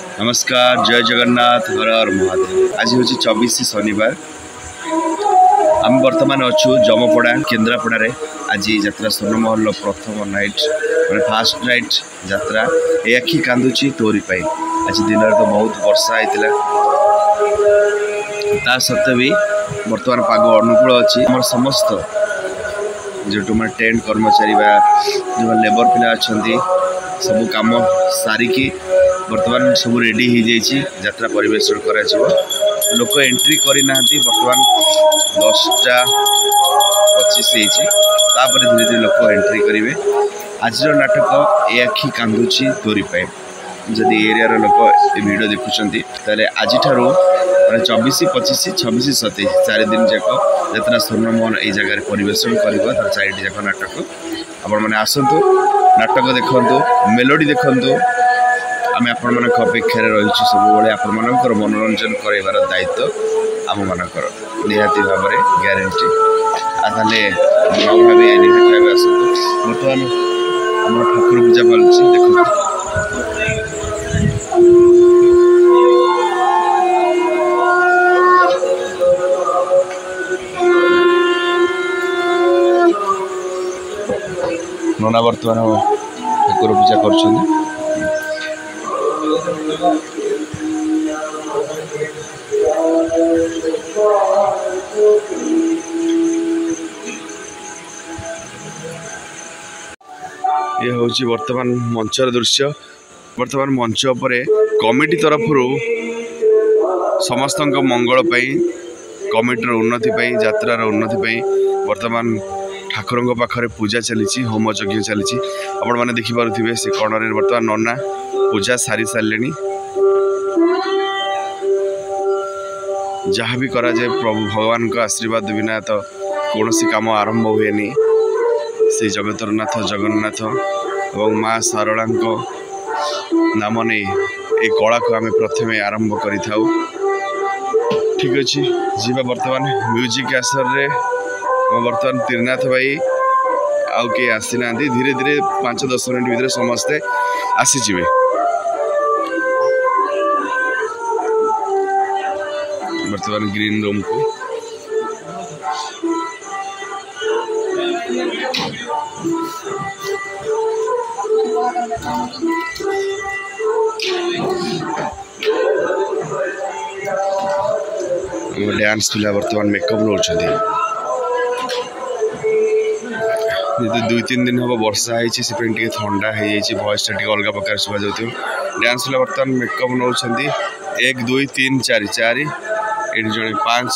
नमस्कार, जय जगन्नाथ, हर हर महादेव। आज हूँ 24 शनिवार। आम बर्तमान अच्छु जमपड़ा केन्द्रापड़ा। आज यात्रा स्वर्णमहल प्रथम नाइट मैं फास्ट नाइट यात्रा ये आखि कांदुची तोरी पाई। आज दिन तो बहुत वर्षा होता ता सत्वे भी बर्तमान पाग अनुकूल अच्छी। आम समस्त जो मैं टेंट कर्मचारी जो लेबर पिला अच्छा सब कम सारिकी बर्तमान सब रेडी हो जाइए यात्रा परिवेशन कर लोक एंट्री करना बर्तमान 10:25 धीरे धीरे लोक एंट्री करेंगे। आज नाटक ए आखि कांदुची तोरी पाए। जदि एरिया लोक वीडियो देखुं ताले आज 24, 25, 26, 27 4 दिन जाक यात्रा स्वर्णमहल ये जगह परिवेशन कर 4टी जाक नाटक आपण मैंने आसतु नाटक देखु मेलोडी देखु। आम आपण मान अपेक्षा रही सब आपण मानकर मनोरंजन करार दायित्व आम मानकर निहाती भाव में ग्यारंटी। आने भावे निहाती भाव आसतु। बर्तमान आम ठाकुर पूजा चलती देखो। नना बर्तमान ठाकुर पूजा कर ये हूँ बर्तमान मंचर दृश्य। बर्तमान मंच पर कमिटी तरफ समस्त मंगल कमिटर उन्नति यात्रार उन्नति बर्तमान ठाकुर पाखे पूजा चली होम यज्ञ चली। आपण मैंने देखिपे से कणरे बर्तमान नना पूजा सारी सारे जहाँ भी करा जाए प्रभु भगवान का आशीर्वाद बिना तो कौन सी काम आरंभ हुए से जगतरनाथ जगन्नाथ और माँ सारला नाम नहीं ये कला को आम प्रथम आरंभ कर। ठीक अच्छे जीवा बर्तमान म्यूजिक आसर रे बर्तमान त्रिनाथ भाई आउ किए आसी ना धीरे धीरे 5-10 मिनट भीतर समस्ते आसीजे। बर्तमान ग्रीन रूम को डांस पिला बर्तमान मेकअप नौकरी 2-3 दिन हम वर्षा होती ठंडा हो वॉइस अलग प्रकार शुभा जाऊ। डांस पिला बर्तमान मेकअप नौ 1 2 3 4 4 ये जड़े 5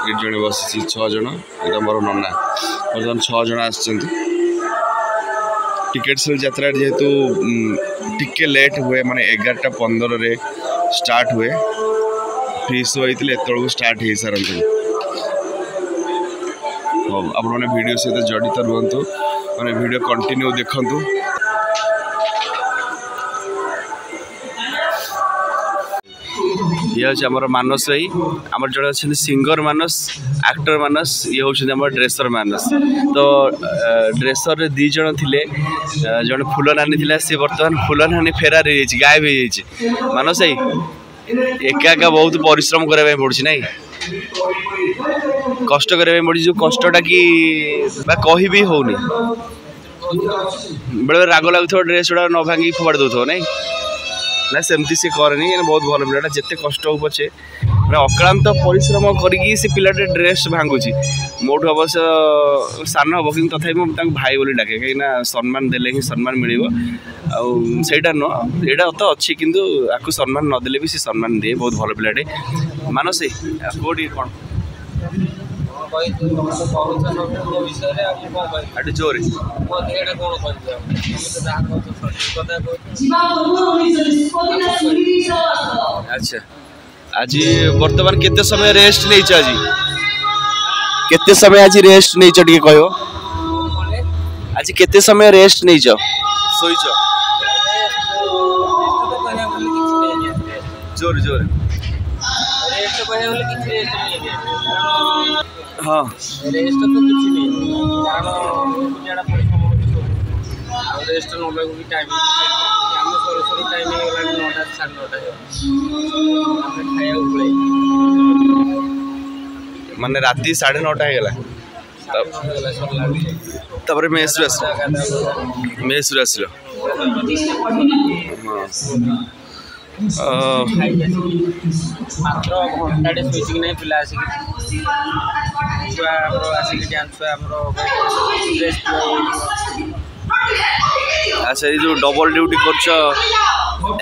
ये जड़े बस 6 जन ये मोर नना बर्तमान 6 जन आस। टिकेट सेल यात्रा जेहेतु टिके लेट हुए माने 11:15 स्टार्ट हुए। फ्री शो होते एत स्टार्ट हो सारते। आप वीडियो सहित जड़ित रुहतु मैंने वीडियो कंटिन्यू देखु। ये हूँ आम मानस भाई आम जड़े अच्छा सिंगर मानस एक्टर मानस ये हूँ ड्रेसर मानस। तो ड्रेसर 2 जन थे जड़े फूल नानी थी सी बर्तमान फूल नानी फेरार हो गायब हो। मानस भाई एका एका बहुत परिश्रम करने पड़े ना कष्ट करने पड़ी जो कष्टा कि कही भी होनी बेले राग लगुव ड्रेस गुड़ा न भांगी फोपाड़ दौ ना ना सेमती सी करे बहुत भल पिलाटा जिते कष्ट हो पछे अक्लांत परिश्रम करी से पिलाटे ड्रेस भांगुची मोठू अवश्य सान हम कि तथापि मुझे भाई बोली डाके कहीं सम्मान देले ही सम्मान मिल आईटा नुह यहाँ तो अच्छी किंतु आपको सम्मान नदेले भी सी सम्मान दिए बहुत भल पिलाटे। मानस कौटी कौन जोर अच्छा आज बर्तमान केते समय रेस्ट नहीं आज केते समय आज रेस्ट नहीं टे कहो आज केते समय रेस्ट नहीं सोईच जोर जोर हाँ रेस्ट तो कुछ नहीं कारण रेस्ट नबाक भी टाइम माने राति 9:30 हेगला तबरे मेस रस आसलो मात्र घंटाटे स्विचिंग नहीं पिला आसिक छुआ आसिक डांस छुआ अच्छा ये जो डबल ड्यूटी करछ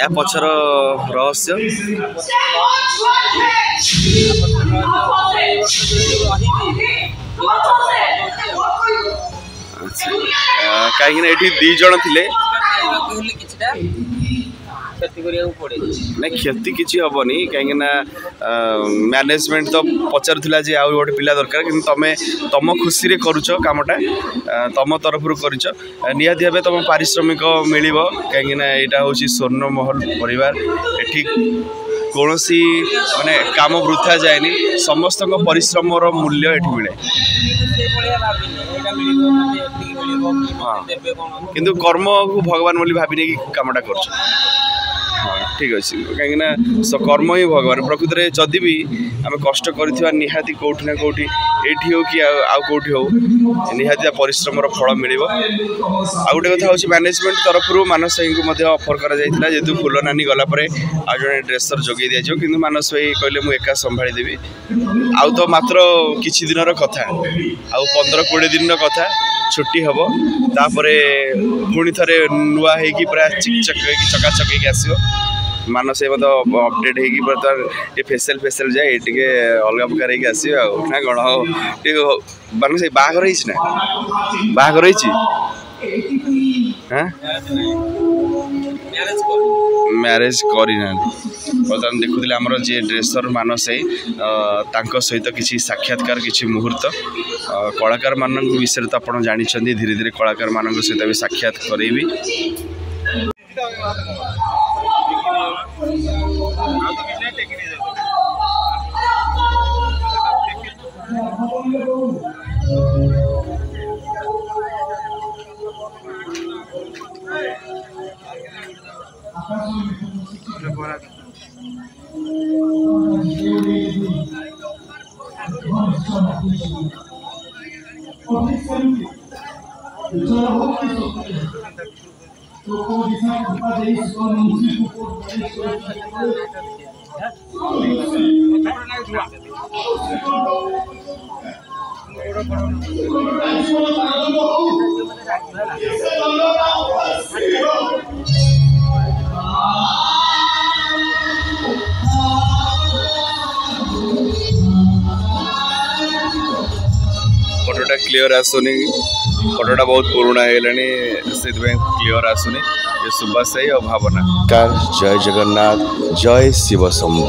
या पछर रहस्य कहीं दी जन थिले नहीं क्षति किसी हेनी कहीं मैनेजमेंट तो पचारूला जे आउ गोटे पिला दरकार कि तुम खुशी करुच कामटा तुम तरफ निहाती भाव तुम पारिश्रमिक मिल कहीं यहाँ हूँ स्वर्णमहल परिवार एठी कौन सी माने काम वृथा जाएनि समस्त परिश्रम मूल्य एठी मिले हाँ किंतु कर्म को भगवान बोली भाविने कि कामटा कर हाँ ठीक अच्छे कहीं कर्म ही भगवान प्रकृत में जदि भी आम कष्ट कर निहाती कौटी ना कौटी एठी हो कि आउ कौटी हो निहाती परिश्रम फल मिल गोटे कथा हूँ मैनेजमेंट तरफ मानस भाई को ऑफर करा जेहेतु फुल नानी गलापर आज जड़े ड्रेसर जोगे दि जाए कि मानस भाई कहले मुझे एका संभाली देवी आउ तो मात्र किछि दिनर कथा आउ 15-20 दिन कथा छुट्टी हम तापर पुणी थे नुआ हो पूरा चकाचक आसो मानस मत अपडेट हो फेसियल जाए टे अलग प्रकार आसो ना कौन मानस बाहर ना बाहर मैरेज करना बर्तमान देखुले आमर जी ड्रेसर मानस सहित किसी साक्षात्कार किसी मुहूर्त कलाकार मान विषय तो आप जानते धीरे धीरे कलाकार मान सहित भी साक्षात करेबी फोटोटा क्लियर आसुनी फोटोटा बहुत पुराना है से क्लियर आसुनी ये सुभाष साई और भावना जय जगन्नाथ जय शिव शंभु।